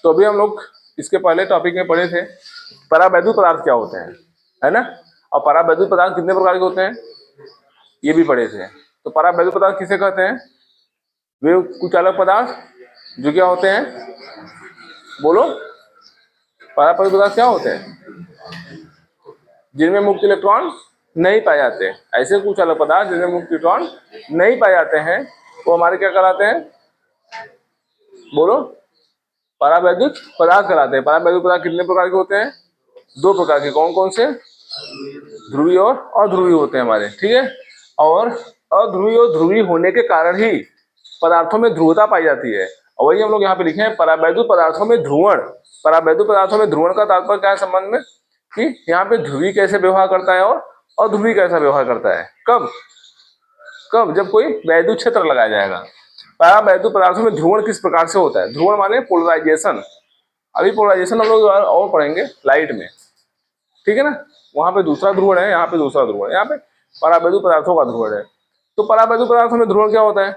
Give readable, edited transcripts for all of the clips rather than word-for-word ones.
तो अभी हम लोग इसके पहले टॉपिक में पढ़े थे परावैद्युत पदार्थ क्या होते हैं, है ना। और परावैद्युत पदार्थ कितने प्रकार के होते हैं ये भी पढ़े थे। तो परावैद्युत पदार्थ किसे कहते हैं? वे कुछ अलग पदार्थ जो क्या होते हैं, बोलो। परावैद्युत पदार्थ क्या होते हैं? जिनमें मुक्त इलेक्ट्रॉन नहीं पाए जाते। ऐसे कुछ अलग पदार्थ जिनमें मुक्त इलेक्ट्रॉन नहीं पाए जाते हैं वो हमारे क्या कहलाते हैं, बोलो। परावैद्युत पदार्थ कहलाते हैं। परावैद्युत पदार्थ कितने प्रकार के होते हैं? दो प्रकार के। कौन कौन से? ध्रुवीय और अध्रुवीय होते हैं हमारे, ठीक है। और अध्रुवीय और ध्रुवीय होने के कारण ही पदार्थों में ध्रुवता पाई जाती है। और वही हम लोग यहाँ पे लिखे हैं परावैद्युत पदार्थों में ध्रुवण। परावैद्युत पदार्थों में ध्रुवण का तात्पर्य क्या है संबंध में, कि यहाँ पे ध्रुवीय कैसे व्यवहार करता है और अध्रुवीय कैसा व्यवहार करता है। कब कब? जब कोई वैद्युत क्षेत्र लगाया जाएगा। परावैद्युत पदार्थों में ध्रुवण किस प्रकार से होता है? ध्रुवण माने पोलराइजेशन। अभी पोलराइजेशन हम लोग और पढ़ेंगे लाइट में, ठीक है ना। वहां पे दूसरा ध्रुवण है, यहाँ पे दूसरा ध्रुवण है। यहाँ पे परावैद्युत पदार्थों का ध्रुवण है। तो परावैद्युत पदार्थों में ध्रुवण क्या होता है,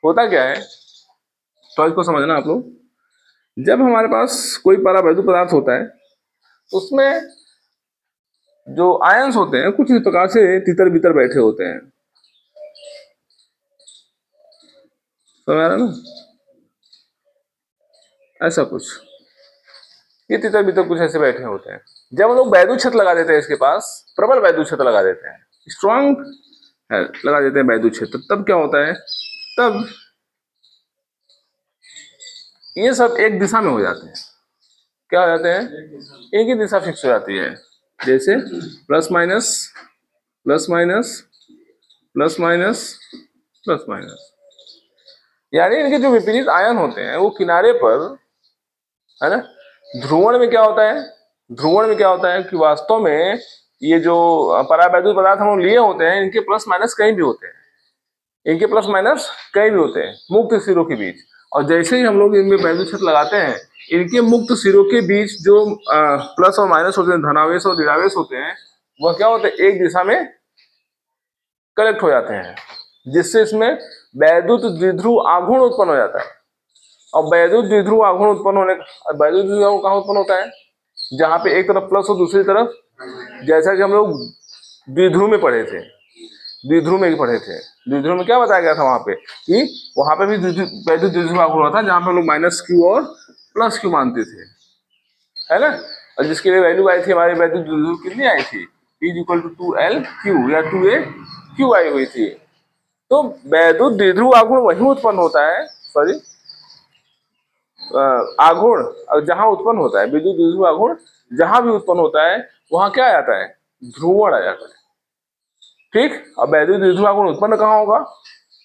होता क्या है, तो इसको समझना आप लोग। जब हमारे पास कोई परावैद्युत पदार्थ होता है उसमें जो आयंस होते हैं कुछ इस प्रकार से तितर बितर बैठे होते हैं, समझ रहे ना, ऐसा कुछ। ये तितर बितर कुछ ऐसे बैठे होते हैं। जब हम लोग वैद्युत क्षेत्र लगा देते हैं, इसके पास प्रबल वैद्युत क्षेत्र लगा देते हैं, स्ट्रॉन्ग है लगा देते हैं वैद्युत क्षेत्र, तब क्या होता है, तब ये सब एक दिशा में हो जाते हैं। क्या हो जाते हैं? एक ही दिशा फिक्स हो जाती है। जैसे plus minus plus minus plus minus plus minus, यानी इनके जो विपरीत आयन होते हैं वो किनारे पर, है ना। ध्रुवण में क्या होता है, ध्रुवण में क्या होता है कि वास्तव में ये जो परावैद्युत पदार्थ हम लिए होते हैं इनके प्लस माइनस कहीं भी होते हैं, इनके प्लस माइनस कहीं भी होते हैं मुक्त सिरों के बीच। और जैसे ही हम लोग इनमें वैद्युत क्षेत्र लगाते हैं, इनके मुक्त सिरों के बीच जो प्लस और माइनस होते हैं, धनावेश और ऋणावेश होते हैं, वह क्या होते हैं, एक दिशा में कलेक्ट हो जाते हैं, जिससे इसमें वैद्युत द्विध्रुव आघूर्ण उत्पन्न हो जाता है। और वैद्युत द्विध्रुव आघूर्ण उत्पन्न होने, वैद्युत द्विध्रुव कहाँ उत्पन्न होता है, जहां पे एक तरफ प्लस और दूसरी तरफ, जैसा कि हम लोग द्विध्रुव में पढ़े थे, द्विध्रुव में पढ़े थे, द्विध्रुव में क्या बताया गया था वहां पे, कि वहां पे भी वैद्युत द्विध्रुव आघूर्ण था, जहां पे हम लोग माइनस क्यू और प्लस क्यू मानते थे, है ना। और जिसके लिए वैल्यू आई थी हमारी वैद्युत द्विध्रुव कितनी आई थी, P=2L/Q या 2A/Q आई हुई थी। तो वैद्युत द्विध्रुव आघूर्ण वही उत्पन्न होता है, सॉरी आघूर्ण जहां उत्पन्न होता है, विद्युत द्विध्रुव आघूर्ण जहां भी उत्पन्न होता है वहां क्या आ जाता है, ध्रुवण आ जाता है, ठीक। अब वैद्युत द्विध्रुव आघूर्ण उत्पन्न कहाँ होगा,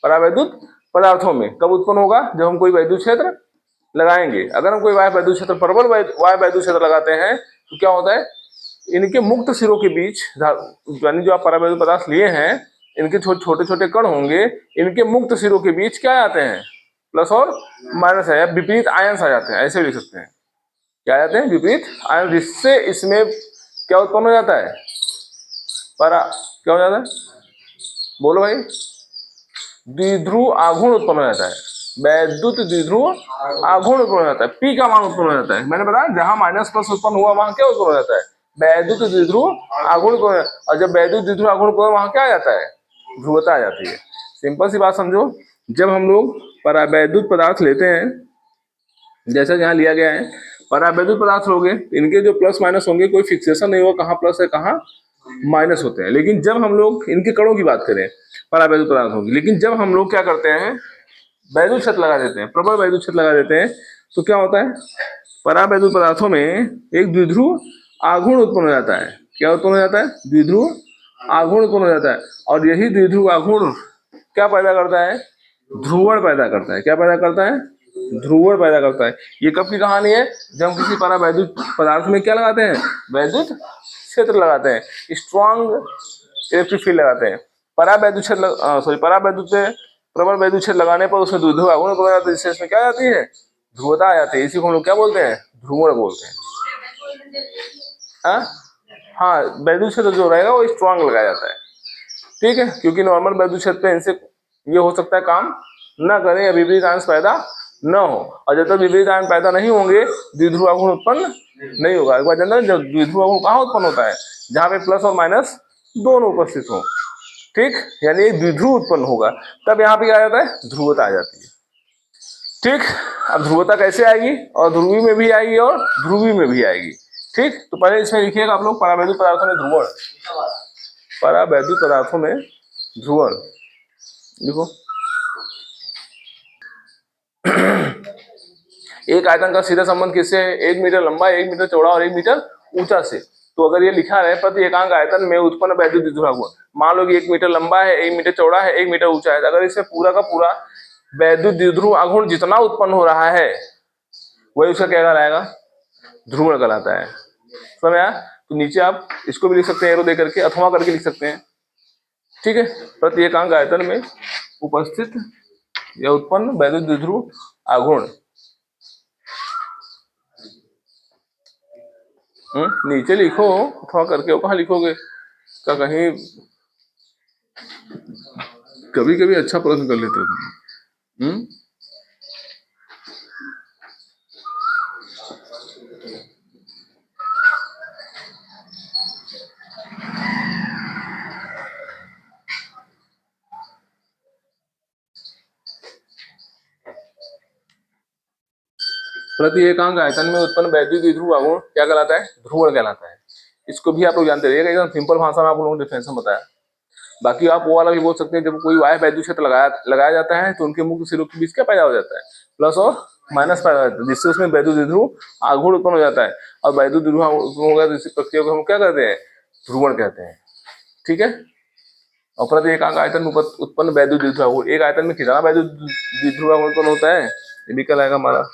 परावैद्युत पदार्थों में। कब उत्पन्न होगा, जब हम कोई वैद्युत क्षेत्र लगाएंगे। अगर हम कोई वाह्य वैद्युत क्षेत्र, प्रबल वाह्य वैद्युत क्षेत्र लगाते हैं तो क्या होता है, इनके मुक्त सिरों के बीच, यानी जो आप परावैद्युत पदार्थ लिए हैं इनके छोटे छोटे कण होंगे, इनके मुक्त सिरों के बीच क्या आते हैं, प्लस और माइनस है, विपरीत आयंस आ जाते हैं, ऐसे लिख सकते हैं। क्या आ जाते हैं, विपरीत आयंस, जिससे इसमें क्या उत्पन्न हो जाता है, क्या हो जाता है, बोलो भाई, द्विध्रुव आघूर्ण उत्पन्न हो जाता है। वैद्युत द्विध्रुव आघूर्ण उत्पन्न हो जाता है, पी का मान उत्पन्न हो जाता है। मैंने बताया जहां माइनस प्लस उत्पन्न हुआ वहां क्या उत्पन्न हो जाता है, वैद्युत द्विध्रुव आघूर्ण। और जब वैद्युत द्विध्रुव आघूर्ण उत्पन्न वहां क्या आ जाता है, ध्रुवता आ जाती है। सिंपल सी बात समझो, जब हम लोग परावैद्युत पदार्थ लेते हैं, जैसा यहाँ लिया गया है, परावैद्युत पदार्थ लोगे, इनके जो प्लस माइनस होंगे कोई फिक्सेशन नहीं होगा, कहाँ प्लस है कहाँ माइनस होते हैं। लेकिन जब हम लोग इनके कणों की बात करें परावैद्युत पदार्थ होगी, लेकिन जब हम लोग क्या करते हैं, वैद्युत क्षेत्र लगा देते हैं, प्रबल वैद्युत क्षेत्र लगा देते हैं, तो क्या होता है, परावैद्युत पदार्थों में एक द्विध्रुव आघूर्ण उत्पन्न हो जाता है। क्या उत्पन्न हो जाता है, द्विध्रुव आघूर्ण उत्पन्न हो जाता है। और यही द्विध्रुव आघूर्ण क्या पैदा करता है, ध्रुवण पैदा करता है। क्या पैदा करता है, ध्रुवण पैदा करता है। ये कब की कहानी है, जब हम किसी परावैद्युत पदार्थ में क्या लगाते हैं, वैद्युत क्षेत्र लगाते हैं, स्ट्रॉन्ग इलेक्ट्रिक फील्ड लगाते हैं। परावैद्युत क्षेत्र, सॉरी, परावैद्युत से प्रबल वैद्युत क्षेत्र लगाने पर उसमें द्विध्रुव आघूर्ण बन जाता है, जिससे इसमें क्या आ जाती है, ध्रुवता आ जाती है। इसी को हम लोग क्या बोलते हैं, ध्रुवण बोलते हैं। हाँ, वैद्युत क्षेत्र जो रहेगा वो स्ट्रॉन्ग लगाया जाता है, ठीक है, क्योंकि नॉर्मल वैद्युत क्षेत्र पे इनसे ये हो सकता है काम न करें या विपरीत आयन पैदा न हो। और जब तक विपरीत आयन पैदा नहीं होंगे द्विध्रुव आघूर्ण उत्पन्न नहीं होगा। एक बार जानना, जब द्विध्रुव आघूर्ण कहाँ उत्पन्न होता है? जहाँ पे प्लस और माइनस दोनों उपस्थित हो, ठीक, यानी एक द्विध्रुव उत्पन्न होगा, तब यहाँ पे क्या आ जाता है? ध्रुवता आ जाती है। ठीक, अब ध्रुवता कैसे आएगी? और ध्रुवी में भी आएगी और ध्रुवी में भी आएगी। ठीक, तो पहले इसमें लिखिएगा आप लोग, परावैद्युत पदार्थों में ध्रुवण, परावैद्युत पदार्थों में ध्रुवण लिखो। एक आयतन का सीधा संबंध किससे है? 1 मीटर लंबा, 1 मीटर चौड़ा और 1 मीटर ऊंचा से। तो अगर ये लिखा है प्रति एकांक आयतन में उत्पन्न वैद्युत द्विध्रुव आघूर्ण, मान लो कि 1 मीटर लंबा है, 1 मीटर चौड़ा है, 1 मीटर ऊंचा है, अगर इसमें पूरा का पूरा वैद्युत द्विध्रुव आघूर्ण जितना उत्पन्न हो रहा है वही उसका क्या कहलाएगा? ध्रुवण कहलाता है। समझ आया? तो नीचे आप इसको भी लिख सकते हैं एरो दे करके, अथवा करके लिख सकते हैं। ठीक है, प्रति एकांक आयतन में उपस्थित या उत्पन्न वैद्युत द्विध्रुव आघूर्ण। नीचे लिखो अथवा करके, वो कहाँ लिखोगे? का कहीं कभी कभी अच्छा प्रश्न कर लेते हो तुम। प्रति एकांक आयतन में उत्पन्न वैद्युत द्विध्रुव आघूर्ण क्या कहलाता है? ध्रुवण कहलाता है। इसको भी आप लोग जानते रहिएगा, एकदम सिंपल भाषा में आप लोगों ने डिफरेंस बताया। बाकी आप वो वाला भी बोल सकते हैं, जब कोई वाह्य वैद्युत क्षेत्र लगाया जाता है तो उनके मुक्त सिरों के बीच क्या पैदा हो जाता है? प्लस और माइनस पैदा हो जाता है, जिससे उसमें वैद्युत द्विध्रुव आघूर्ण उत्पन्न हो जाता है। और वैद्युत द्विध्रुव उत्पन्न होगा तो इस प्रक्रिया को हम क्या कहते हैं? ध्रुवण कहते हैं। ठीक है, और प्रति एकांक आयतन में उत्पन्न वैद्युत द्विध्रुव आघूर्ण, एक आयतन में कितना वैद्युत द्विध्रुव आघूर्ण उत्पन्न होता है? ये भी कहलाएगा हमारा।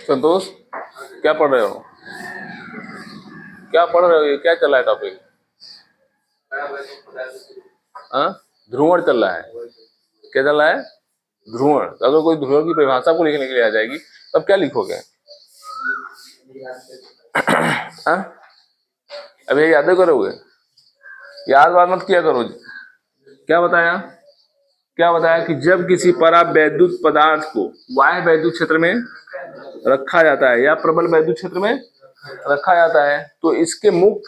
संतोष, क्या पढ़ रहे हो? क्या पढ़ रहे हो? ये क्या चल रहा है टॉपिक? ध्रुवण चल रहा है। क्या चल रहा है? ध्रुवण। अगर कोई ध्रुवण की परिभाषा को लिखने के लिए आ जाएगी तब क्या लिखोगे? अभी याद करोगे? याद बात मत किया करो। क्या बताया? क्या बताया कि जब किसी परावैद्युत पदार्थ को बाह्य वैद्युत क्षेत्र में रखा जाता है या प्रबल वैद्युत क्षेत्र में रखा जाता है तो इसके मुक्त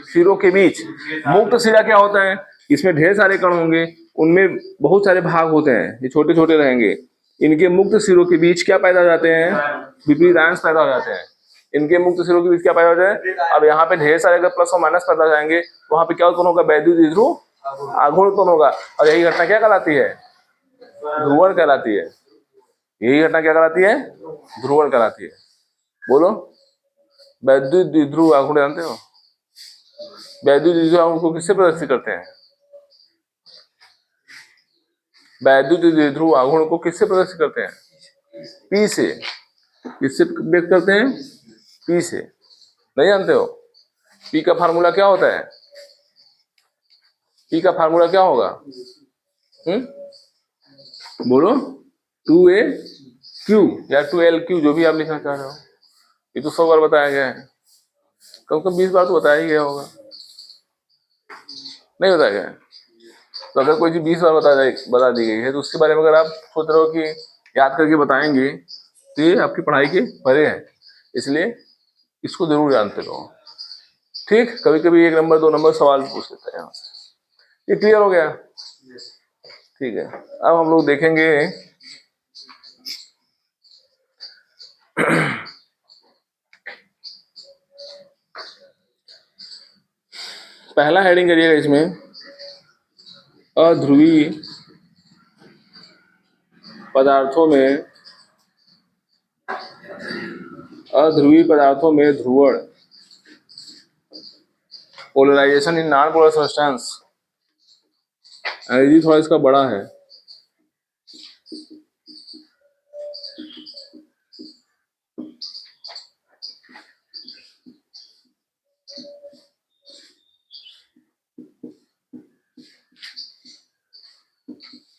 सिरों के बीच, मुक्त सिरा क्या होता है? इसमें ढेर सारे कण होंगे, उनमें बहुत सारे भाग होते हैं, ये छोटे छोटे रहेंगे। इनके मुक्त सिरों के बीच क्या पैदा हो जाते हैं? विपरीत आयन पैदा हो जाते हैं। इनके मुक्त सिरों के बीच क्या पैदा हो जाए? अब यहाँ पे ढेर सारे अगर प्लस और माइनस पैदा हो जाएंगे तो वहां पे क्या उत्पन्न होगा? वैद्युत द्विध्रुव आघूर्ण उत्पन्न होगा। और यही घटना क्या कहलाती है? ध्रुवण कहलाती है। यही घटना क्या कहलाती है? ध्रुवण कहलाती है। बोलो, वैद्युत द्विध्रुव आघूर्ण जानते हो? वैद्युत द्विध्रुव आघूर्ण को किससे प्रदर्शित करते हैं? वैद्युत द्विध्रुव आघूर्ण को किससे प्रदर्शित करते हैं? पी से। किससे व्यक्त करते हैं? पी से। नहीं जानते हो? पी का फार्मूला क्या होता है? पी का फार्मूला क्या होगा? बोलो, 2AQ या 2LQ, जो भी आप लिखना चाह रहे हो। ये तो 100 बार बताया गया है, कम से कम 20 बार तो बताया ही गया होगा। नहीं बताया गया? तो अगर कोई चीज 20 बार बता दी गई है तो उसके बारे में अगर आप सोच रहे हो कि याद करके बताएंगे तो ये आपकी पढ़ाई के परे है, इसलिए इसको जरूर जानते रहो। ठीक, कभी कभी 1 नंबर 2 नंबर सवाल पूछ लेते हैं यहाँ से। ये क्लियर हो गया? ठीक है, अब हम लोग देखेंगे पहला हेडिंग करिएगा इसमें, अध्रुवीय पदार्थों में, अध्रुवीय पदार्थों में ध्रुवण, polarisation in non polar substance. Energy थोड़ा इसका बड़ा है।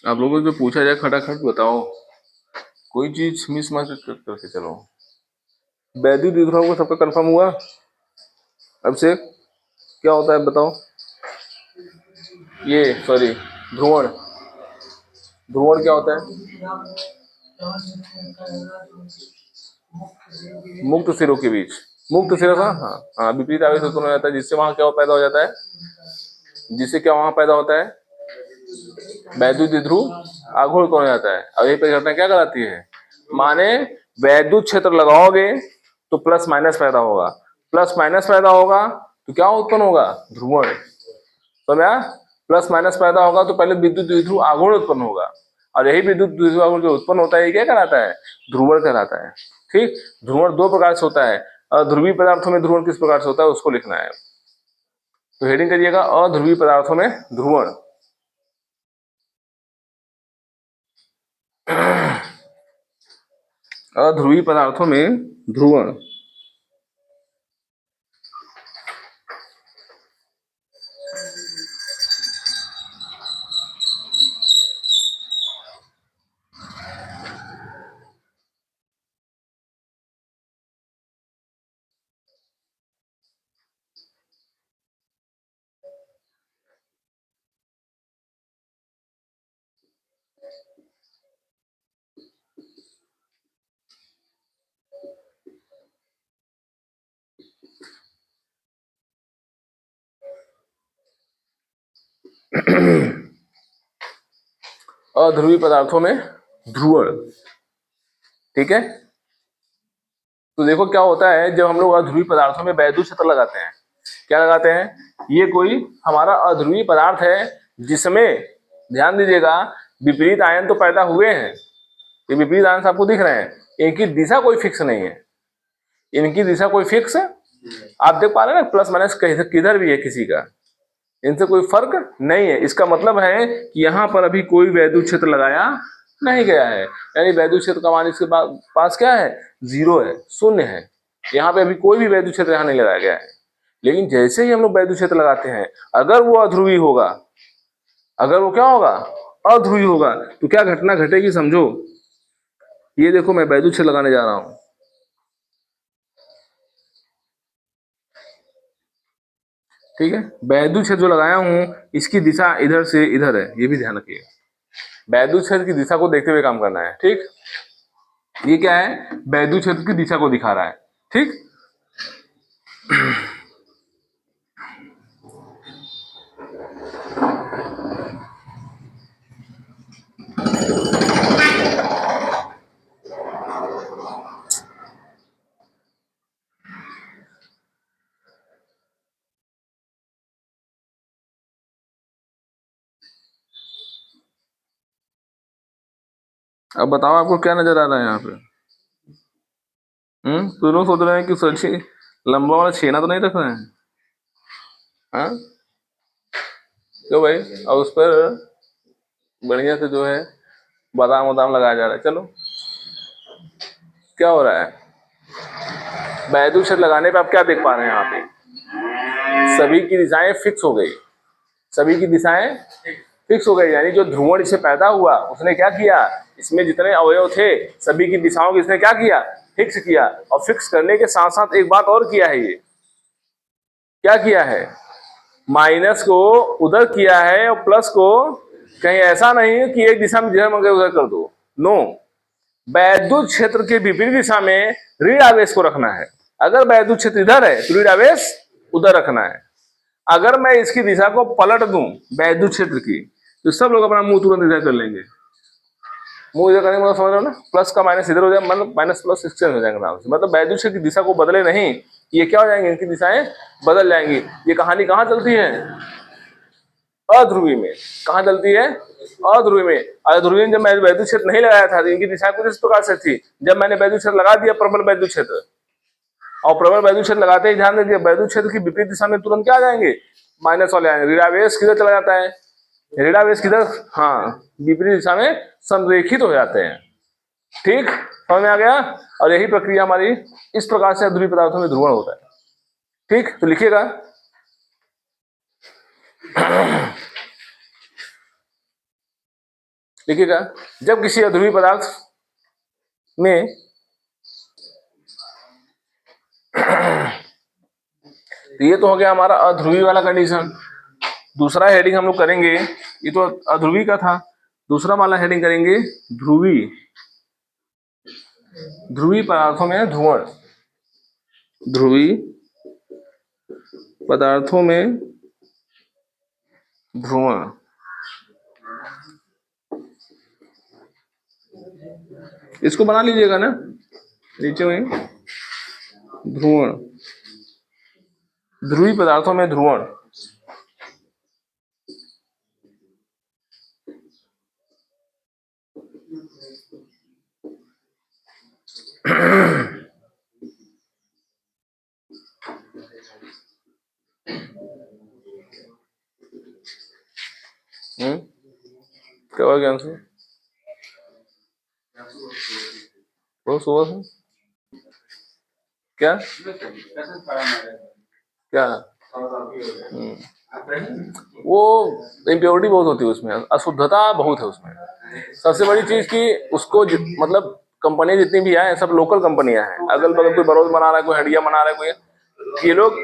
आप लोगों से पूछा जाए खटाखट बताओ, कोई चीज मिस मत करके चलो। वैद्युत द्विध्रुव को सबका कंफर्म हुआ? अभिषेक, क्या होता है बताओ? ये सॉरी, ध्रुवण। ध्रुवण क्या होता है? मुक्त सिरों के बीच। मुक्त सिरों का, हाँ हाँ, विपरीत आवेश उत्पन्न हो जाता है, जिससे वहां क्या पैदा हो जाता है? जिससे क्या वहां पैदा होता है? वैद्युत द्विध्रुव आघूर्ण उत्पन्न हो जाता है। अब यही परिघटना क्या कहलाती है? माने वैद्युत क्षेत्र लगाओगे तो प्लस माइनस पैदा होगा, प्लस माइनस पैदा होगा तो क्या उत्पन्न होगा? ध्रुवण। समझा? प्लस माइनस पैदा होगा तो पहले विद्युत द्विध्रुव आघूर्ण उत्पन्न होगा, और यही विद्युत द्विध्रुव आघूर्ण जो उत्पन्न होता है ये क्या कहलाता है? ध्रुवण कहलाता है। ठीक, ध्रुवण दो प्रकार से होता है। अध्रुवीय पदार्थों में ध्रुवण किस प्रकार से होता है उसको लिखना है, तो हेडिंग करिएगा अध्रुवीय पदार्थों में ध्रुवण। अध्रुवीय पदार्थों में ध्रुवण। अध्रुवीय पदार्थों में ध्रुवण। ठीक है, तो देखो क्या होता है जब हम लोग अध्रुवीय पदार्थों में वैद्युत क्षेत्र लगाते हैं। क्या लगाते हैं? ये कोई हमारा अध्रुवीय पदार्थ है जिसमें, ध्यान दीजिएगा, विपरीत आयन तो पैदा हुए हैं। ये विपरीत आयन आपको दिख रहे हैं, इनकी दिशा कोई फिक्स नहीं है। इनकी दिशा कोई फिक्स, आप देख पा रहे हैं ना, प्लस माइनस किधर भी है किसी का, इनसे कोई फर्क नहीं है। इसका मतलब है कि यहाँ पर अभी कोई वैद्युत क्षेत्र लगाया नहीं गया है, यानी वैद्युत क्षेत्र का मान इसके पास क्या है? जीरो है, शून्य है। यहाँ पे अभी कोई भी वैद्युत क्षेत्र यहाँ नहीं लगाया गया है। लेकिन जैसे ही हम लोग वैद्युत क्षेत्र लगाते हैं, अगर वो अध्रुवीय होगा, अगर वो क्या होगा? अध्रुवीय होगा, तो क्या घटना घटेगी समझो। ये देखो मैं वैद्युत क्षेत्र लगाने जा रहा हूं, ठीक है, वैद्युत क्षेत्र जो लगाया हूं इसकी दिशा इधर से इधर है, ये भी ध्यान रखिएगा। वैद्युत क्षेत्र की दिशा को देखते हुए काम करना है। ठीक, ये क्या है? वैद्युत क्षेत्र की दिशा को दिखा रहा है। ठीक, अब बताओ आपको क्या नजर आ रहा है यहाँ पे? तो लोग सोच रहे हैं कि सच्ची लंबा वाला छेना तो नहीं रख रहे हैं? हाँ, क्यों भाई? और उस पर बढ़िया से जो है बादाम वादाम लगाया जा रहा है। चलो, क्या हो रहा है? वैद्युत क्षेत्र लगाने पे आप क्या देख पा रहे हैं? यहाँ पे सभी की दिशाएं फिक्स हो गई, सभी की दिशाएं फिक्स हो गई, यानी जो ध्रुवण इससे पैदा हुआ उसने क्या किया? इसमें जितने अवयव थे सभी की दिशाओं को इसने क्या किया? फिक्स किया। और फिक्स करने के साथ साथ एक बात और किया है, ये क्या किया है? माइनस को उधर किया है और प्लस को कहीं ऐसा नहीं है कि एक दिशा में जिधर मंगे उधर कर दो। नो, वैद्युत क्षेत्र के विपरीत दिशा में ऋण आवेश को रखना है। अगर वैद्युत क्षेत्र इधर है तो ऋण आवेश उधर रखना है। अगर मैं इसकी दिशा को पलट दूं वैद्युत क्षेत्र की, तो सब लोग अपना मुंह तुरंत इधर कर लेंगे। मुंह इधर करने मतलब समझ रहे हो ना, प्लस का माइनस इधर हो जाए, मतलब माइनस प्लस एक्सचेंज हो जाएंगे नाम से, मतलब वैद्युत क्षेत्र की दिशा को बदले नहीं, ये क्या हो जाएंगे? इनकी दिशाएं बदल जाएंगी। ये कहानी कहाँ चलती है? अध्रुवी में। कहाँ चलती है? अध्रुवी में। अध्रुवी में जब मैं वैद्युत क्षेत्र नहीं लगाया था तो इनकी दिशाएं कुछ इस प्रकार से थी। जब मैंने वैद्युत क्षेत्र लगा दिया, प्रबल वैद्युत क्षेत्र, और प्रबल वैद्युत क्षेत्र लगाते ही ध्यान दीजिए वैद्युत क्षेत्र की विपरीत दिशा में तुरंत क्या आ जाएंगे? माइनस वाले आएंगे। ऋणावेश किधर चला जाता है? ऋणावेश किधर? हाँ, विपरीत दिशा में संरेखित हो जाते हैं। ठीक, समझ में आ गया? और यही प्रक्रिया हमारी इस प्रकार से अध्रुवीय पदार्थों में ध्रुवण होता है। ठीक, तो लिखिएगा लिखिएगा, जब किसी अध्रुवीय पदार्थ में तो ये तो हो गया हमारा अध्रुवी वाला कंडीशन। दूसरा हेडिंग हम लोग करेंगे, ये तो अध्रुवी का था, दूसरा वाला हेडिंग करेंगे ध्रुवी। ध्रुवी पदार्थों में ध्रुवण, ध्रुवी पदार्थों में ध्रुवण। इसको बना लीजिएगा ना नीचे में, ध्रुवण, ध्रुवी पदार्थों में ध्रुवण। क्या हुआ ज्ञान से? बहुत सुबह से क्या क्या वो इम्प्योरिटी बहुत होती है उसमें, अशुद्धता बहुत है उसमें। सबसे बड़ी चीज कि उसको मतलब कंपनी जितनी भी है सब लोकल कंपनियां हैं, अगल बगल कोई बड़ौद बना रहा है, कोई हंडिया बना रहा है, कोई, ये लोग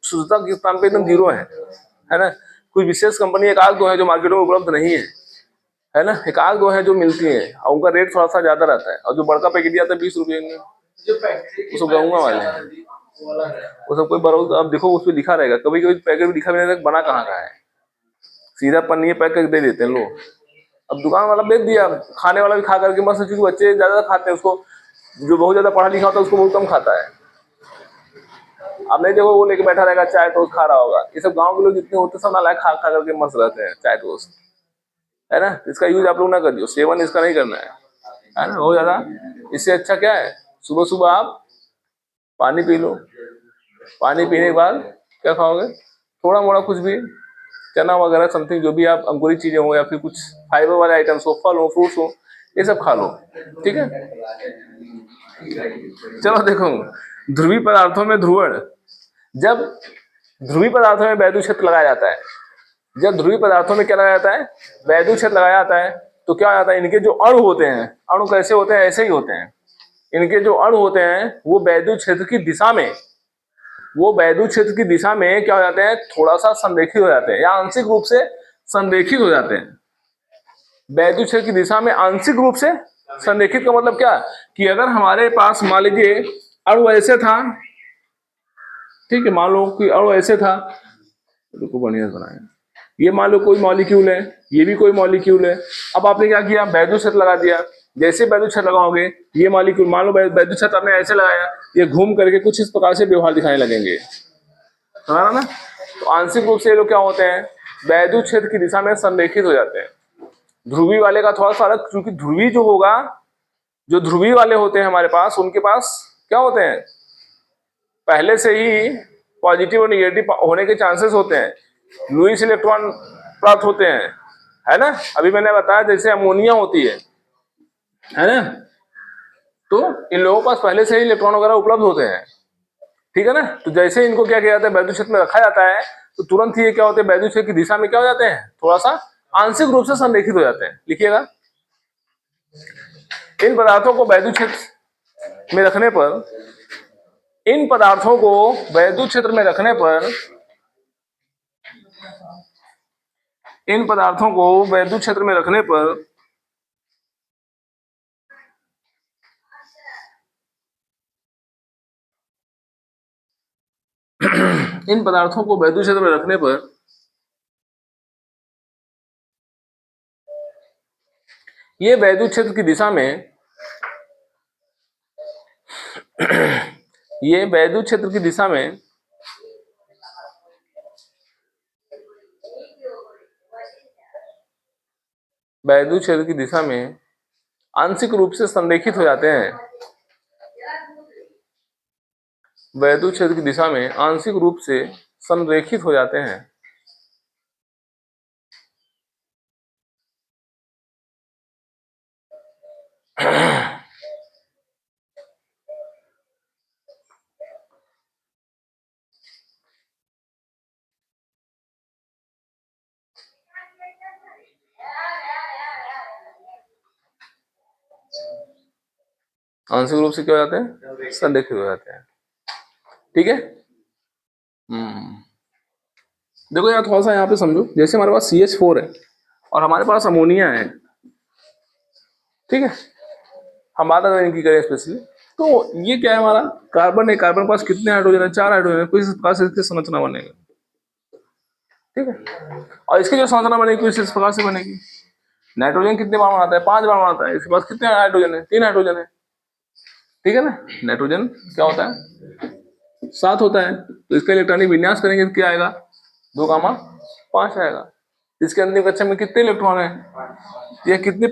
शुद्धता के स्थान पे एकदम जीरो है ना। कोई विशेष कंपनी एक आध दो है जो मार्केटों में उपलब्ध नहीं है ना, एक आध दो है जो मिलती है और उनका रेट थोड़ा सा ज्यादा रहता है, और जो बड़का पैकेट आता है 20 रुपये में, वो सब गाँव वाले हैं, वो सब कोई बड़ौद। अब देखो उस पर लिखा रहेगा, कभी कभी पैकेट में लिखा भी नहीं बना कहाँ का है, सीधा पन्नी पैक करके दे देते हैं लोग। अब दुकान वाला बेच दिया, खाने वाला भी खा करके मस्त, क्योंकि बच्चे ज्यादा खाते हैं उसको, जो बहुत ज्यादा पढ़ा लिखा होता है उसको बहुत कम खाता है। अब नहीं देखो वो लेके बैठा रहेगा चाय टोस्ट खा रहा होगा, ये सब गांव के लोग जितने होते हैं सब नालायक खा खा करके मस्त रहते हैं चाय टोस्ट, है ना। इसका यूज आप लोग ना करिए, सेवन इसका नहीं करना है ना बहुत ज्यादा। इससे अच्छा क्या है, सुबह सुबह आप पानी पी लो, पानी पीने के बाद क्या खाओगे, थोड़ा मोड़ा कुछ भी चना वगैरह समथिंग, जो भी आप अंकुरित चीजें हो या फिर कुछ फाइबर वाले आइटम्स हो, फल हो, फ्रूट्स हो, ये सब खा लो, ठीक है। चलो देखो, ध्रुवी पदार्थों में ध्रुवण, जब ध्रुवी पदार्थों में वैद्युत क्षेत्र लगाया जाता है, जब ध्रुवी पदार्थों में क्या लगाया जाता है, वैद्युत क्षेत्र लगाया जाता है, तो क्या हो जाता है, इनके जो अणु होते हैं, अणु कैसे होते हैं, ऐसे ही होते हैं। इनके जो अणु होते हैं वो वैद्युत क्षेत्र की दिशा में, वो वैद्युत क्षेत्र की दिशा में क्या हो जाते हैं, थोड़ा सा संरेखित हो जाते हैं या आंशिक रूप से संरेखित हो जाते हैं। वैद्युत क्षेत्र की दिशा में आंशिक रूप से संरेखित का मतलब क्या, कि अगर हमारे पास मान लीजिए अणु ऐसे था, ठीक है, मान लो कि अणु ऐसे था, रुको बढ़िया से बनाए, ये मान लो कोई मॉलिक्यूल है, ये भी कोई मॉलिक्यूल है। अब आपने क्या किया, वैद्युत क्षेत्र लगा दिया। जैसे वैद्युत क्षेत्र लगाओगे, ये मॉलिक्यूल मान लो वैद्युत क्षेत्र आपने ऐसे लगाया, ये घूम करके कुछ इस प्रकार से व्यवहार दिखाने लगेंगे, समझ ना। तो आंशिक रूप से ये लोग क्या होते हैं, वैद्युत क्षेत्र की दिशा में संरेखित हो जाते हैं। ध्रुवी वाले का थोड़ा सा अलग, क्योंकि ध्रुवी जो होगा, जो ध्रुवी वाले होते हैं हमारे पास, उनके पास क्या होते हैं, पहले से ही पॉजिटिव और निगेटिव होने के चांसेस होते हैं, लुईस इलेक्ट्रॉन प्राप्त होते हैं, है ना। अभी मैंने बताया जैसे अमोनिया होती है ना, तो इन लोगों के पास पहले से ही इलेक्ट्रॉन वगैरह उपलब्ध होते हैं, ठीक है ना। तो जैसे इनको क्या किया जाता है, वैद्युत क्षेत्र में रखा जाता है, तो तुरंत ही ये क्या होते हैं, वैद्युत क्षेत्र की दिशा में क्या हो जाते हैं, थोड़ा सा आंशिक रूप से संरेखित हो जाते हैं। लिखिएगा, इन पदार्थों को वैद्युत क्षेत्र में रखने पर, इन पदार्थों को वैद्युत क्षेत्र में रखने पर, इन पदार्थों को वैद्युत क्षेत्र में रखने पर इन पदार्थों को वैद्युत क्षेत्र में रखने पर ये वैद्युत क्षेत्र की दिशा में ये वैद्युत क्षेत्र की दिशा में वैद्युत क्षेत्र की दिशा में आंशिक रूप से संरेखित हो जाते हैं। वैद्युत क्षेत्र की दिशा में आंशिक रूप से संरेखित हो जाते हैं। आंशिक रूप से क्या हो जाते हैं, संरेखित हो जाते हैं, ठीक है। देखो यार थोड़ा सा यहाँ पे समझो, जैसे हमारे पास CH4 है और हमारे पास अमोनिया है, ठीक है, हम बात अगर इनकी करें स्पेशली, तो ये क्या है, हमारा कार्बन है, कार्बन के पास कितने हाइड्रोजन है, 4 हाइड्रोजन है, कुछ इस प्रकार से इसकी संरचना बनेगा, ठीक है। और इसकी जो संरचना बनेगी कुछ इस प्रकार से बनेगी। नाइट्रोजन कितने बार बनाता है, 5 बार बनाता है, इसके पास कितने हाइड्रोजन है, 3 हाइड्रोजन है, ठीक है ना। नाइट्रोजन क्या होता है, 7 होता है, तो इसका इलेक्ट्रॉनिक विन्यास करेंगे तो क्या आएगा, 2,5 आएगा। इसके अंतिम कक्षा में कितने इलेक्ट्रॉन है, यह कितने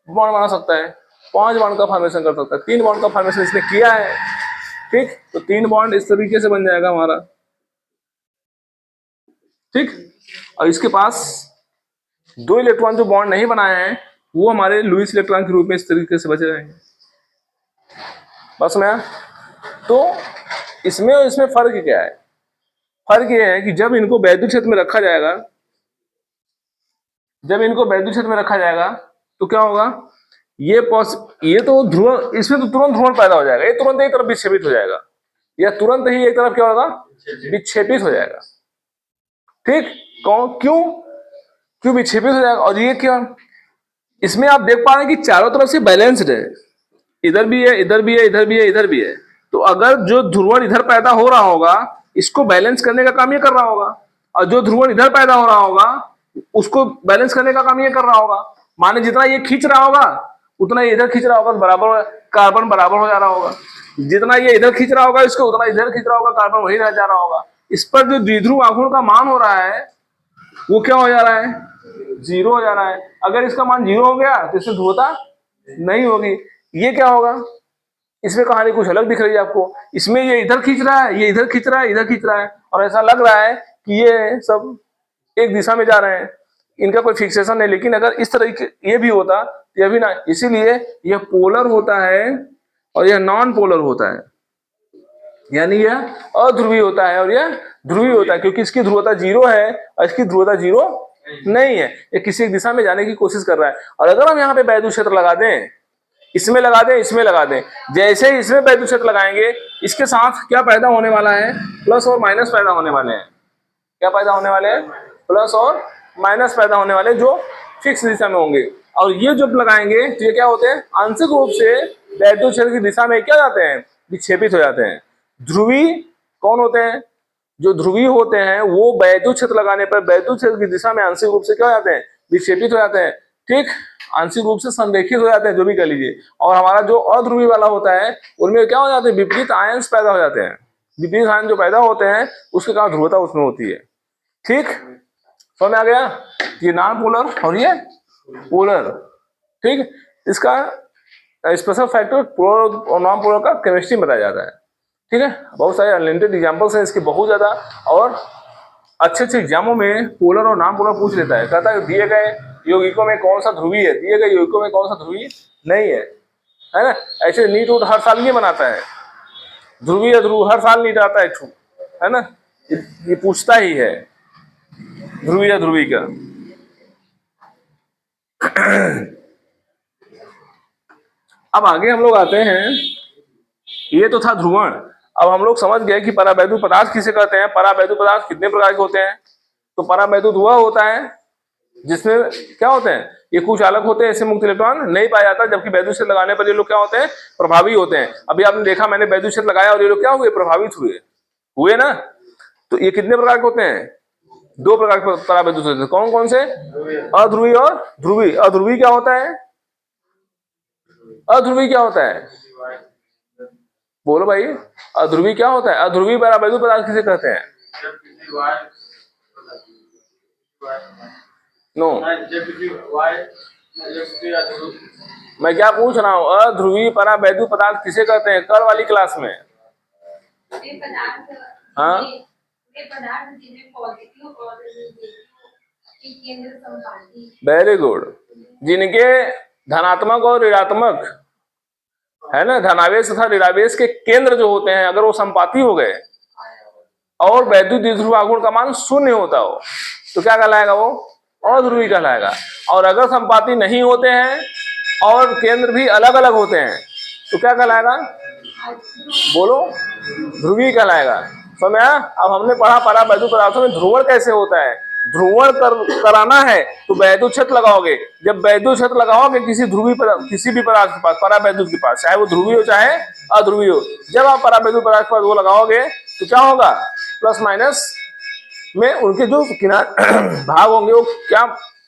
बॉन्ड बना सकता है, 5 बॉन्ड का फॉर्मेशन कर सकता है, 3 बॉन्ड का फॉर्मेशन इसने किया है, ठीक। तो 3 बॉन्ड इस तरीके से बन जाएगा हमारा, ठीक। और इसके पास 2 इलेक्ट्रॉन जो बॉन्ड नहीं बनाए हैं वो हमारे लुईस इलेक्ट्रॉन के रूप में इस तरीके से बचे रहेंगे, बस में। तो इसमें और इसमें फर्क क्या है, फर्क ये है कि जब इनको वैद्युत क्षेत्र में रखा जाएगा, जब इनको वैद्युत क्षेत्र में रखा जाएगा तो क्या होगा, ये तो ध्रुव, इसमें तो तुरंत ध्रुवण पैदा हो जाएगा, ये तुरंत एक तरफ विक्षेपित हो जाएगा, या तुरंत ही एक तरफ क्या होगा, विक्षेपित हो जाएगा, ठीक। कौन, क्यों विक्षेपित हो जाएगा, और ये क्या, इसमें आप देख पा रहे हैं कि चारों तरफ से बैलेंस्ड है, इधर भी है, इधर भी है, इधर भी है, इधर भी है। तो अगर जो ध्रुवण इधर पैदा हो रहा होगा इसको बैलेंस करने का काम ये कर रहा होगा, और जो ध्रुवण इधर पैदा हो रहा होगा उसको बैलेंस करने का काम ये कर रहा होगा। माने जितना ये खींच रहा होगा उतना ये इधर खींच रहा होगा, बराबर कार्बन बराबर हो जा रहा होगा, जितना ये इधर खींच रहा होगा इसको उतना इधर खींच रहा होगा, कार्बन वही रह जा रहा होगा। इस पर जो द्विध्रुव आघूर्ण का मान हो रहा है वो क्या हो जा रहा है, 0 हो जा रहा है। अगर इसका मान 0 हो गया तो इसमें ध्रुवता नहीं होगी। ये क्या होगा, इसमें कहानी कुछ अलग दिख रही है आपको, इसमें ये इधर खींच रहा है, ये इधर खींच रहा है, इधर खींच रहा है, और ऐसा लग रहा है कि ये सब एक दिशा में जा रहे हैं, इनका कोई फिक्सेशन नहीं। लेकिन अगर इस तरह ये भी होता ये भी ना, इसीलिए यह पोलर होता है और यह नॉन पोलर होता है, यानी यह अध्रुवी होता है और यह ध्रुवी होता है, क्योंकि इसकी ध्रुवता 0 है और इसकी ध्रुवता 0 नहीं है, ये किसी एक दिशा में जाने की कोशिश कर रहा है। और अगर हम यहाँ पे वैद्युत क्षेत्र लगा दें, इसमें लगा दें, इसमें लगा दें, जैसे ही इसमें वैद्युत क्षेत्र लगाएंगे इसके साथ क्या पैदा होने वाला है, प्लस और माइनस पैदा होने वाले हैं। क्या पैदा होने वाले हैं, प्लस और माइनस पैदा होने वाले, जो फिक्स दिशा में होंगे। और ये जब लगाएंगे तो ये क्या होते हैं, आंशिक रूप से वैद्युत क्षेत्र की दिशा में क्या जाते हैं, विक्षेपित हो जाते हैं। ध्रुवी कौन होते हैं, जो ध्रुवी होते हैं वो वैद्युत क्षेत्र लगाने पर वैद्युत क्षेत्र की दिशा में आंशिक रूप से क्या हो जाते हैं, विक्षेपित हो जाते हैं, ठीक, आंशिक रूप से संरेखित हो जाते हैं, जो भी कह लीजिए। और हमारा जो अध्रुवी वाला होता है उनमें क्या हो जाते हैं, विपरीत आयंस पैदा हो जाते हैं, विपरीत आयन जो पैदा होते हैं उसके कारण ध्रुवता उसमें होती है, ठीक। समझ में आ गया, ये नॉन पोलर और ये पोलर, ठीक। इसका स्पेशल फैक्टर पोलर और नॉन पोलर का केमिस्ट्री में बताया जाता है, ठीक है। बहुत सारे अनलिमिटेड एग्जांपल्स हैं इसके, बहुत ज्यादा, और अच्छे अच्छे एग्जामों में पोलर और नॉन पोलर पूछ लेता है, कहता है दिए गए यौगिकों में कौन सा ध्रुवी है, दिए गए यौगिकों में कौन सा ध्रुवी नहीं है ना। ऐसे नीट उट हर साल नहीं बनाता है, ध्रुवी या ध्रुव हर साल नीट आता है ना, ये पूछता ही है ध्रुवी या ध्रुवी का। अब आगे हम लोग आते हैं, ये तो था ध्रुवण। अब हम लोग समझ गए कि परावैद्युत पदार्थ किसे कहते हैं, परावैद्युत पदार्थ कितने प्रकार के होते हैं। तो परावैद्युत वह होता है जिसमें क्या होते हैं, ये कुछ अलग होते हैं, इससे मुक्त इलेक्ट्रॉन नहीं पाया जाता, जबकि वैद्युत क्षेत्र लगाने पर ये लोग क्या होते हैं, प्रभावी होते हैं। अभी आपने देखा मैंने वैद्युत क्षेत्र लगाया और ये लोग क्या हुए, प्रभावित हुए ना। तो ये कितने प्रकार के होते हैं, 2 प्रकार के परावैद्युत होते हैं। कौन कौन से, अध्रुवी और ध्रुवी। अध्रुवी क्या होता है, अध्रुवी क्या होता है, बोलो भाई, अध्रुवी क्या होता है, अध्रुवी परावैद्युत पदार्थ किसे कहते हैं, नो मैं क्या पूछ रहा हूँ, अध्रुवी परावैद्युत पदार्थ किसे कहते हैं, कल वाली क्लास में। हाँ, वेरी गुड, जिनके धनात्मक और ऋणात्मक है ना, धनावेश तथा ऋणावेश के केंद्र जो होते हैं अगर वो संपाती हो गए और वैद्युत द्विध्रुव आघूर्ण का मान 0 होता हो तो क्या कहलाएगा, वो अध्रुवी कहलाएगा। और अगर संपाती नहीं होते हैं और केंद्र भी अलग अलग होते हैं तो क्या कहलाएगा, बोलो, ध्रुवी कहलाएगा। समझ आया? अब हमने पढ़ा परावैद्युत पदार्थों में ध्रुवण कैसे होता है। ध्रुवण कराना है तो वैद्युत क्षेत्र लगाओगे। जब वैद्युत क्षेत्र लगाओगे किसी किसी भी पदार्थ के पास, परावैद्युत के पास, चाहे वो ध्रुवीय हो चाहे अध्रुवीय हो, जब आप परावैद्युत पदार्थ पर वो लगाओगे तो क्या होगा, प्लस माइनस में उनके जो किनारे भाग होंगे वो क्या,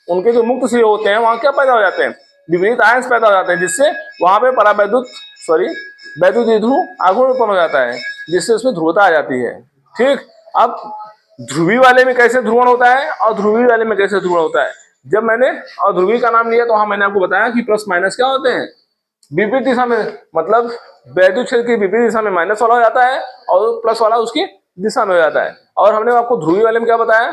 उनके जो मुक्त सिरे होते हैं वहां क्या पैदा हो जाते हैं, विपरीत आयंस पैदा हो जाते हैं, जिससे वहां पे परावैद्युत वैद्युत द्विध्रुव आघूर्ण उत्पन्न हो जाता है, जिससे उसमें ध्रुवता आ जाती है। ठीक, अब ध्रुवी वाले में कैसे ध्रुवण होता है और ध्रुवी वाले में कैसे ध्रुवण होता है। जब मैंने अध्रुवी का नाम लिया तो हाँ मैंने आपको बताया कि प्लस माइनस क्या होते हैं, विपरीत दिशा में, मतलब वैद्युत क्षेत्र की विपरीत दिशा में माइनस वाला हो जाता है और प्लस वाला उसकी दिशा में हो जाता है। और हमने आपको ध्रुवी वाले में क्या बताया,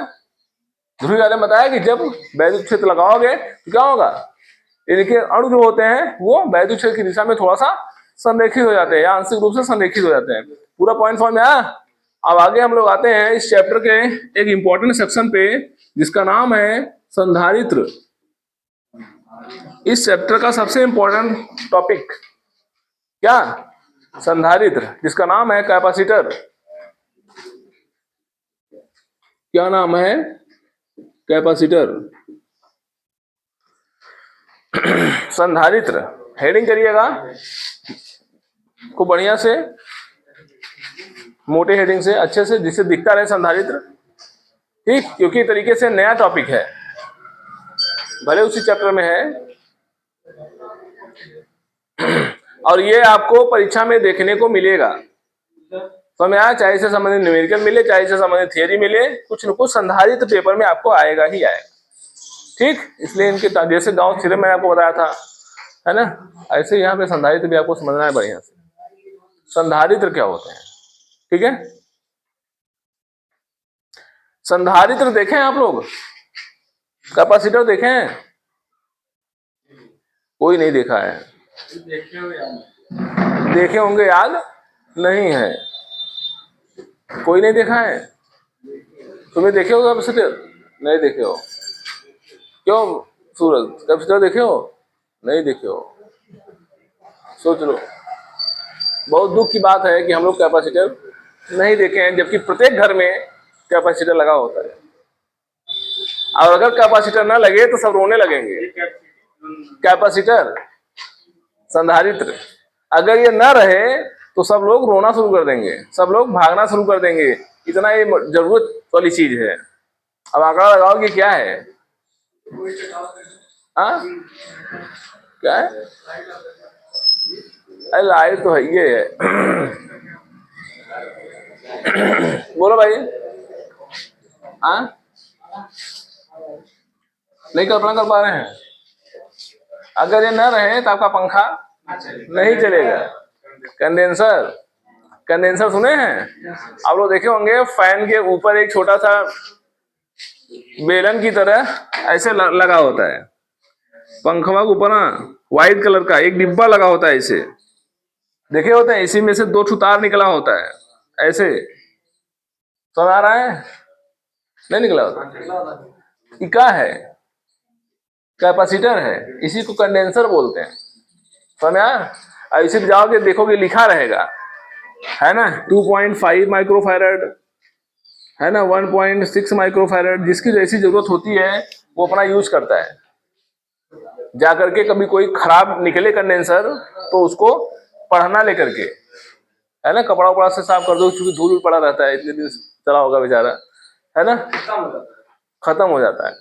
ध्रुवी वाले में बताया कि जब वैद्युत क्षेत्र लगाओगे तो क्या होगा, इनके अणु जो होते हैं वो वैद्युत क्षेत्र की दिशा में थोड़ा सा संरेखित हो जाते हैं या आंशिक रूप से संरेखित हो जाते हैं। पूरा पॉइंट समझ में आया। अब आगे हम लोग आते हैं इस चैप्टर के एक इंपॉर्टेंट सेक्शन पे जिसका नाम है संधारित्र। इस चैप्टर का सबसे इंपॉर्टेंट टॉपिक क्या, संधारित्र, जिसका नाम है कैपेसिटर। क्या नाम है, कैपेसिटर। संधारित्र हेडिंग करिएगा को बढ़िया से, मोटे हेडिंग से, अच्छे से, जिससे दिखता रहे संधारित्र। ठीक, क्योंकि तरीके से नया टॉपिक है, भले उसी चैप्टर में है और ये आपको परीक्षा में देखने को मिलेगा। समझ में आया? चाहे इससे संबंधित न्यूमेरिकल मिले, चाहे इससे संबंधित थियरी मिले, कुछ न कुछ संधारित्र पेपर में आपको आएगा ही आएगा। ठीक, इसलिए इनके जैसे गांव थ्योरम मैंने आपको बताया था, है ना, ऐसे यहाँ पे संधारित्र भी आपको समझना है बढ़िया से। संधारित्र क्या होते हैं, ठीक है। संधारित्र देखें आप लोग, कैपेसिटर देखे हैं, कोई नहीं देखा है, देखे होंगे, याद नहीं है, कोई नहीं देखा है। तुम्हें देखे हो कैपेसिटर, नहीं देखे हो, क्यों सूरज, कैपेसिटर देखे हो, नहीं देखे हो, सोच लो। बहुत दुख की बात है कि हम लोग कैपेसिटर नहीं देखे हैं, जबकि प्रत्येक घर में कैपेसिटर लगा होता है। और अगर कैपेसिटर ना लगे तो सब रोने लगेंगे। कैपेसिटर, संधारित्र, अगर ये ना रहे तो सब लोग रोना शुरू कर देंगे, सब लोग भागना शुरू कर देंगे, इतना ये जरूरत वाली चीज है। अब आंकड़ा लगाओ कि क्या है, हाँ क्या है, अरे लाइट तो है, ये है। बोलो भाई, हाँ नहीं कल्पना कर पा रहे हैं। अगर ये न रहे तो आपका पंखा नहीं चलेगा। कंडेंसर, कंडेंसर सुने हैं आप लोग, देखे होंगे फैन के ऊपर एक छोटा सा बेलन की तरह ऐसे लगा होता है, पंखवा के ऊपर ना व्हाइट कलर का एक डिब्बा लगा होता है, ऐसे देखे होते हैं, इसी में से दो तार निकला होता है, ऐसे समझ आ रहा है, नहीं निकला होता, ये क्या है, कैपेसिटर है, इसी को कंडेंसर बोलते हैं। समझ आया? इसी पे जाओगे देखोगे लिखा रहेगा, है ना, 2.5 माइक्रोफैरड, है ना, 1.6 माइक्रोफैरड, जिसकी जैसी जरूरत होती है वो अपना यूज करता है। जाकर के कभी कोई खराब निकले कंडेंसर तो उसको पढ़ना लेकर के, है ना, कपड़ा उपड़ा से साफ कर दो, क्योंकि धूल पड़ा रहता है, इतने दिन चला होगा बेचारा, है ना, खत्म हो जाता है,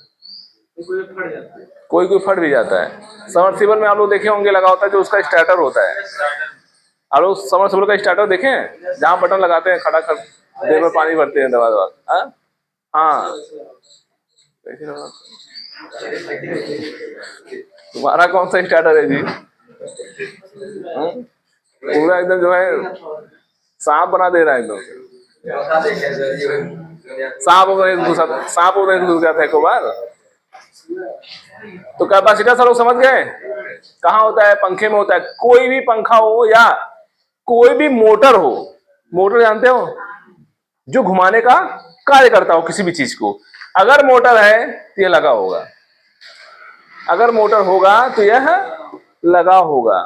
कोई कोई फट भी जाता है। सबमर्सिबल में आप लोग देखे होंगे लगा होता है जो उसका स्टार्टर होता है, आप लोग सबमर्सिबल का स्टार्टर देखे हैं, जहाँ बटन लगाते हैं खड़ा कर देर में पानी भरते हैं दबा दबा, हाँ, तुम्हारा कौन सा स्टार्टर है जी, पूरा एकदम जो है सांप बना दे रहा है एकदम, सांप घुस जाता है एक बार। तो कैपेसिटर सब लोग समझ गए कहाँ होता है, पंखे में होता है। कोई भी पंखा हो या कोई भी मोटर हो, मोटर जानते हो, जो घुमाने का कार्य करता हो किसी भी चीज को, अगर मोटर है तो यह लगा होगा, अगर मोटर होगा तो यह लगा होगा,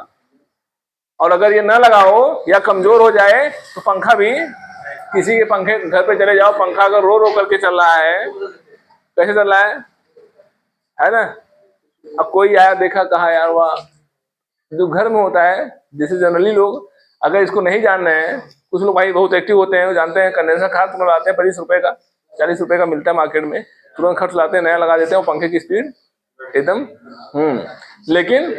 और अगर ये न लगा हो या कमजोर हो जाए तो पंखा भी किसी के पंखे घर पे चले जाओ, पंखा अगर रो रो करके चल रहा है, कैसे चल रहा है ना। अब कोई आया देखा, कहा यार वाह, जो घर में होता है, जैसे जनरली लोग अगर इसको नहीं जान रहे हैं, कुछ लोग भाई बहुत एक्टिव होते हैं, वो जानते हैं कंडेंसर खराब तुरंत लाते हैं, 25 रुपए का 40 रुपए का मिलता है मार्केट में, तुरंत खर्च लाते हैं, नया लगा देते हैं, पंखे की स्पीड एकदम। लेकिन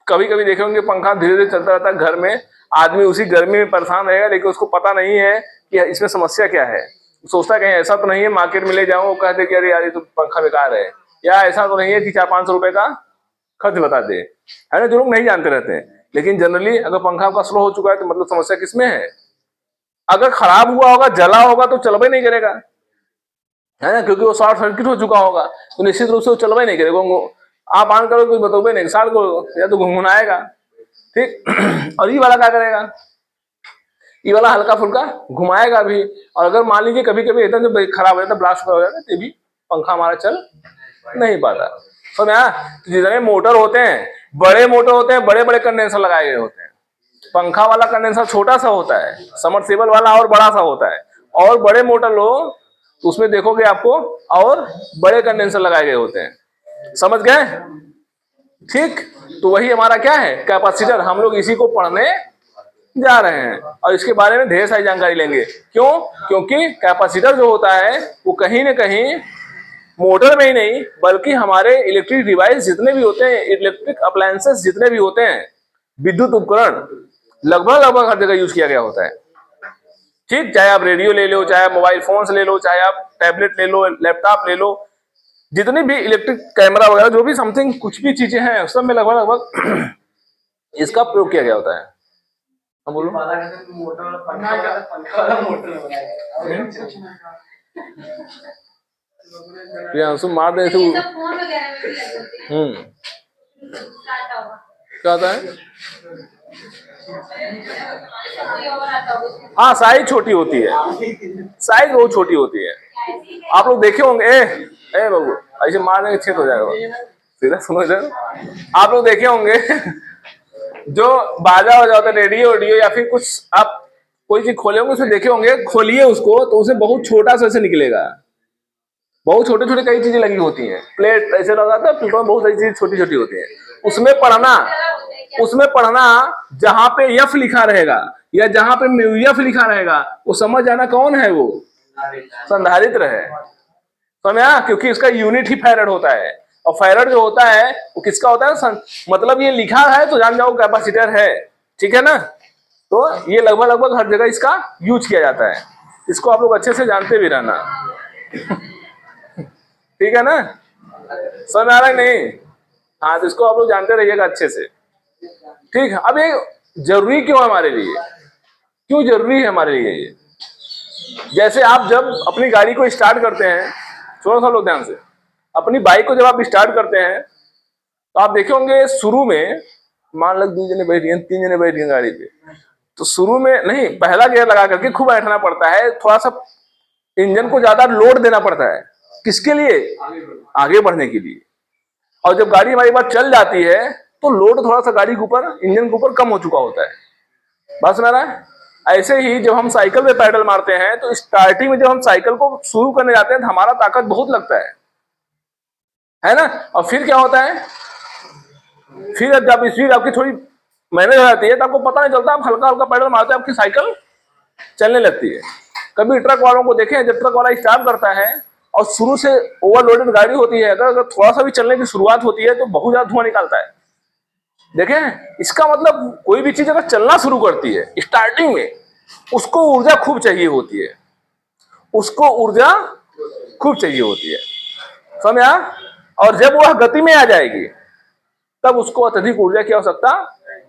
कभी कभी देखे होंगे पंखा धीरे धीरे चलता रहता है घर में, आदमी उसी गर्मी में परेशान रहेगा, लेकिन उसको पता नहीं है कि इसमें समस्या क्या है। सोचता है कहीं ऐसा तो नहीं है मार्केट में ले जाऊं, वो कहते कि अरे यार ये तो पंखा बेकार है, या ऐसा तो नहीं है कि 400-500 रुपए का खर्च बता दे, है ना। जो लोग नहीं जानते रहते हैं, लेकिन जनरली अगर पंखा आपका स्लो हो चुका है तो मतलब समस्या किसमें है। अगर खराब हुआ होगा, जला होगा तो चलबा ही नहीं करेगा, है ना, क्योंकि वो शॉर्ट सर्किट हो चुका होगा, तो निश्चित रूप से वो चलबा ही नहीं करेगा। आप ऑन करो कोई बताओगे नहीं, साल को या तो घुनघुनाएगा, ठीक। और ये वाला क्या करेगा, ये वाला हल्का फुल्का घुमाएगा भी। और अगर मान लीजिए कभी कभी एकदम जब खराब हो जाता है, ब्लास्ट हो जाता है, तो भी पंखा हमारा चल नहीं पाता। तो जितने मोटर होते हैं, बड़े मोटर होते हैं, बड़े बड़े कंडेंसर लगाए गए होते हैं। पंखा वाला कंडेंसर छोटा सा होता है, समरसेबल वाला और बड़ा सा होता है, और बड़े मोटर लो तो उसमें देखोगे आपको और बड़े कंडेंसर लगाए गए होते हैं, समझ गए, ठीक। तो वही हमारा क्या है, कैपेसिटर। हम लोग इसी को पढ़ने जा रहे हैं और इसके बारे में ढेर सारी जानकारी लेंगे। क्यों? क्योंकि कैपेसिटर जो होता है वो कहीं ना कहीं मोटर में ही नहीं, बल्कि हमारे इलेक्ट्रिक डिवाइस जितने भी होते हैं, इलेक्ट्रिक अप्लायंसेस जितने भी होते हैं, विद्युत उपकरण, लगभग लगभग हर जगह यूज किया गया होता है, ठीक। चाहे आप रेडियो ले लो, चाहे आप मोबाइल फोन ले लो, चाहे आप टैबलेट ले लो, लैपटॉप ले लो, जितनी भी इलेक्ट्रिक कैमरा वगैरह जो भी समथिंग कुछ भी चीजें हैं, सब में लगभग लगभग इसका प्रयोग किया गया होता है। हम बोलो प्रियांशु मार दे तो क्या होता है। हाँ, साइज छोटी होती है, साइज बहुत छोटी होती है। आप लोग देखे होंगे, ए बाबू ऐसे मारने के छेद हो जाएगा, सीधा सुनो इधर। आप लोग देखे होंगे जो बाजा वजा होता है, रेडियो वेडियो या फिर कुछ, आप कोई चीज खोले होंगे, उसमें देखे होंगे, खोलिए उसको तो उसे बहुत छोटा सा ऐसे निकलेगा, बहुत छोटे छोटे कई चीजें लगी होती हैं, प्लेट ऐसे लगा था, प्लेट में बहुत सारी चीजें छोटी छोटी होती हैं। उसमें पढ़ना जहां पे यफ लिखा रहेगा या जहां पे म्यूएफ लिखा रहेगा, वो समझ जाना कौन है, वो संधारित्र है, समझा। क्योंकि इसका यूनिट ही फैराड होता है, और फैराड जो होता है वो किसका होता है, मतलब ये लिखा है तो जान जाओ कैपेसिटर है, ठीक है ना। तो ये लगभग लगभग हर जगह इसका यूज किया जाता है, इसको आप लोग अच्छे से जानते भी रहना, ठीक है ना, समझ आ रहा है नहीं। हाँ, तो इसको आप लोग जानते रहिएगा अच्छे से, ठीक है। अब ये जरूरी क्यों है हमारे लिए, क्यों जरूरी है हमारे लिए ये। जैसे आप जब अपनी गाड़ी को स्टार्ट करते हैं, सुनो सब लोग ध्यान से, अपनी बाइक को जब आप स्टार्ट करते हैं तो आप देखे होंगे शुरू में, मान लो 2 जने बैठे हैं, 3 जने बैठे हैं गाड़ी पे, तो शुरू में नहीं, पहला गियर लगा करके खूब बैठना पड़ता है, थोड़ा सा इंजन को ज्यादा लोड देना पड़ता है, किसके लिए, आगे बढ़ने के लिए। और जब गाड़ी हमारी बात चल जाती है तो लोड थोड़ा सा गाड़ी के ऊपर, इंजन के ऊपर कम हो चुका होता है, बात सुना रहा है। ऐसे ही जब हम साइकिल पे पैडल मारते हैं तो स्टार्टिंग में जब हम साइकिल को शुरू करने जाते हैं तो हमारा ताकत बहुत लगता है ना। और फिर क्या होता है, फिर जब स्पीड आपकी थोड़ी मैनेज हो जाती है तो आपको पता नहीं चलता, आप हल्का हल्का पैडल मारते हैं, आपकी साइकिल चलने लगती है। कभी ट्रक वालों को देखें, जब ट्रक वाला स्टार्ट करता है और शुरू से ओवरलोडेड गाड़ी होती है, अगर थोड़ा सा भी चलने की शुरुआत होती है तो बहुत ज्यादा धुआं निकालता है, देखें। इसका मतलब कोई भी चीज अगर चलना शुरू करती है स्टार्टिंग में, उसको ऊर्जा खूब चाहिए होती है, उसको ऊर्जा खूब चाहिए होती है, समझा। और जब वह गति में आ जाएगी तब उसको अत्यधिक ऊर्जा की आवश्यकता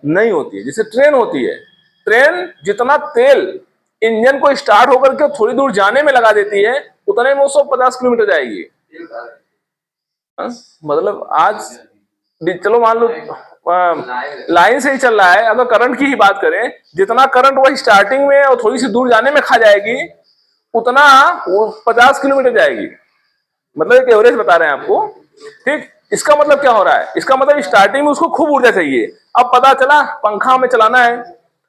नहीं होती है। जैसे ट्रेन होती है, ट्रेन जितना तेल इंजन को स्टार्ट होकर के थोड़ी दूर जाने में लगा देती है, उतने में 150 किलोमीटर जाएगी। मतलब आज चलो मान लो लाइन से ही चल रहा है, अगर करंट की ही बात करें, जितना करंट वह स्टार्टिंग में और थोड़ी सी दूर जाने में खा जाएगी, उतना वो 50 किलोमीटर जाएगी। मतलब एक एवरेज बता रहे हैं आपको, ठीक। इसका मतलब क्या हो रहा है, इसका मतलब स्टार्टिंग में उसको खूब ऊर्जा चाहिए। अब पता चला पंखा हमें चलाना है,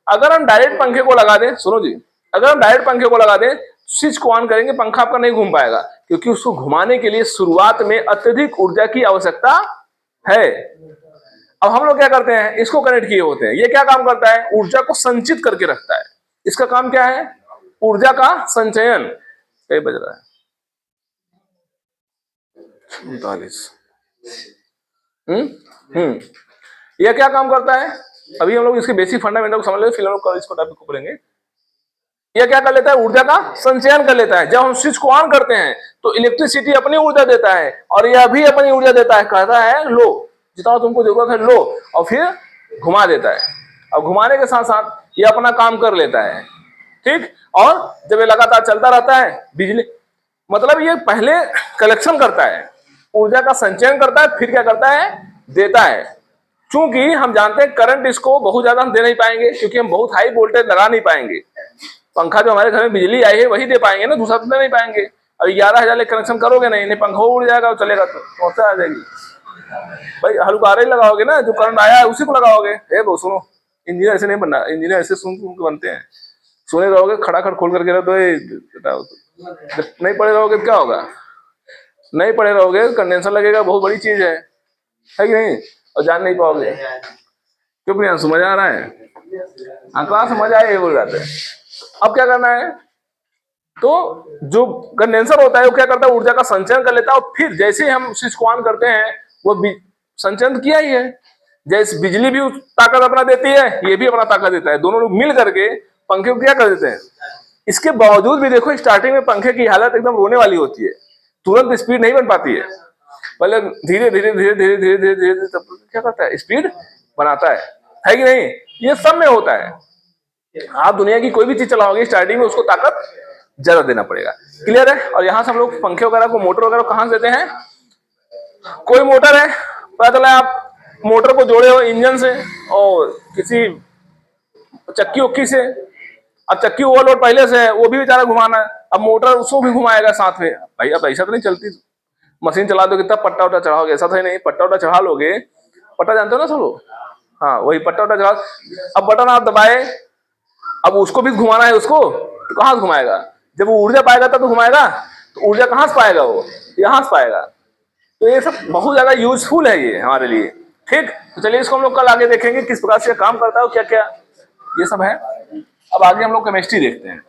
अगर हम डायरेक्ट पंखे को लगा दें, सुनो जी, अगर हम डायरेक्ट पंखे को लगा दें, स्विच को ऑन करेंगे, पंखा आपका नहीं घूम पाएगा, क्योंकि उसको घुमाने के लिए शुरुआत में अत्यधिक ऊर्जा की आवश्यकता है। अब हम लोग क्या करते हैं, इसको कनेक्ट किए होते हैं। ये क्या काम करता है, ऊर्जा को संचित करके रखता है। इसका काम क्या है, ऊर्जा का संचयन। कई बज रहा है 39। यह क्या काम करता है, अभी हम लोग इसके बेसिक फंडामेंटल को समझ लेते, फिर हम लोग इसको टॉपिक को पढ़ेंगे। यह क्या कर लेता है, ऊर्जा का संचयन कर लेता है। जब हम स्विच को ऑन करते हैं तो इलेक्ट्रिसिटी अपनी ऊर्जा देता है और यह भी अपनी ऊर्जा देता है, कहता है लो, जितना तुमको जरूरत है लो, और फिर घुमा देता है। और घुमाने के साथ साथ यह अपना काम कर लेता है, ठीक। और जब ये लगातार चलता रहता है, बिजली मतलब ये पहले कलेक्शन करता है, ऊर्जा का संचयन करता है, फिर क्या करता है, देता है। चूंकि हम जानते हैं करंट इसको बहुत ज्यादा हम दे नहीं पाएंगे, क्योंकि हम बहुत हाई वोल्टेज लगा नहीं पाएंगे। पंखा जो हमारे घर में बिजली आई है वही दे पाएंगे ना, दूसरा तो दे नहीं पाएंगे। अब 11,000 ले कनेक्शन करोगे नहीं पंखा उड़ जाएगा और चलेगा तो कौन आ जाएगी भाई, हल्का ही लगाओगे ना, जो करंट आया है उसी को लगाओगे। वो सुनो, इंजीनियर ऐसे नहीं बनना, इंजीनियर ऐसे सुन के बनते हैं। सोने रहोगे खड़ा खड़ खोल करके तो नहीं पड़े रहोगे तो क्या होगा, नहीं पड़े रहोगे कंडेंसर लगेगा, बहुत बड़ी चीज है कि नहीं, और जान नहीं पाओगे। क्यों प्रियांशु, मजा आ रहा है, क्लास मजा आए बोल जाते हैं। अब क्या करना है, तो जो कंडेंसर होता है वो क्या करता है, ऊर्जा का संचयन कर लेता है, और फिर जैसे हम स्विच को ऑन करते हैं वो संचयन किया ही है। जैसे बिजली भी ताकत अपना देती है, ये भी अपना ताकत देता है, दोनों लोग मिल करके पंखे को क्या कर देते हैं। इसके बावजूद भी देखो स्टार्टिंग में पंखे की हालत एकदम रोने वाली होती है, तुरंत स्पीड नहीं बन पाती है, पहले धीरे धीरे धीरे धीरे धीरे धीरे धीरे तब क्या करता है, स्पीड बनाता है कि नहीं। ये सब में होता है। आप दुनिया की कोई भी चीज चलाओगे स्टार्टिंग में उसको ताकत ज्यादा देना पड़ेगा, क्लियर है। और यहाँ से हम लोग पंखे वगैरह को, मोटर वगैरह कहाँ से देते हैं, कोई मोटर है, पता चला आप मोटर को जोड़े हो इंजन से और किसी चक्की उक्की से, अब चक्की ओवरलोड पहले से है, वो भी बेचारा घुमाना है, अब मोटर उसको भी घुमाएगा साथ में। भाई अब ऐसा तो नहीं चलती, मशीन चला दो कितना पट्टा उट्टा चढ़ाओगे, ऐसा तो ही नहीं, पट्टा उट्टा चढ़ा लोगे, पट्टा जानते हो ना सब लोग, हाँ वही पट्टा उट्टा चढ़ा। अब बटन आप दबाए, अब उसको भी घुमाना है, उसको तो कहाँ से घुमाएगा, जब वो ऊर्जा पाएगा तब तो घुमाएगा, तो ऊर्जा कहाँ से पाएगा, वो यहाँ से पाएगा। तो ये सब बहुत ज्यादा यूजफुल है ये हमारे लिए, ठीक। तो चलिए इसको हम लोग कल आगे देखेंगे किस प्रकार से काम करता है, क्या क्या ये सब है। अब आगे हम लोग केमिस्ट्री देखते हैं।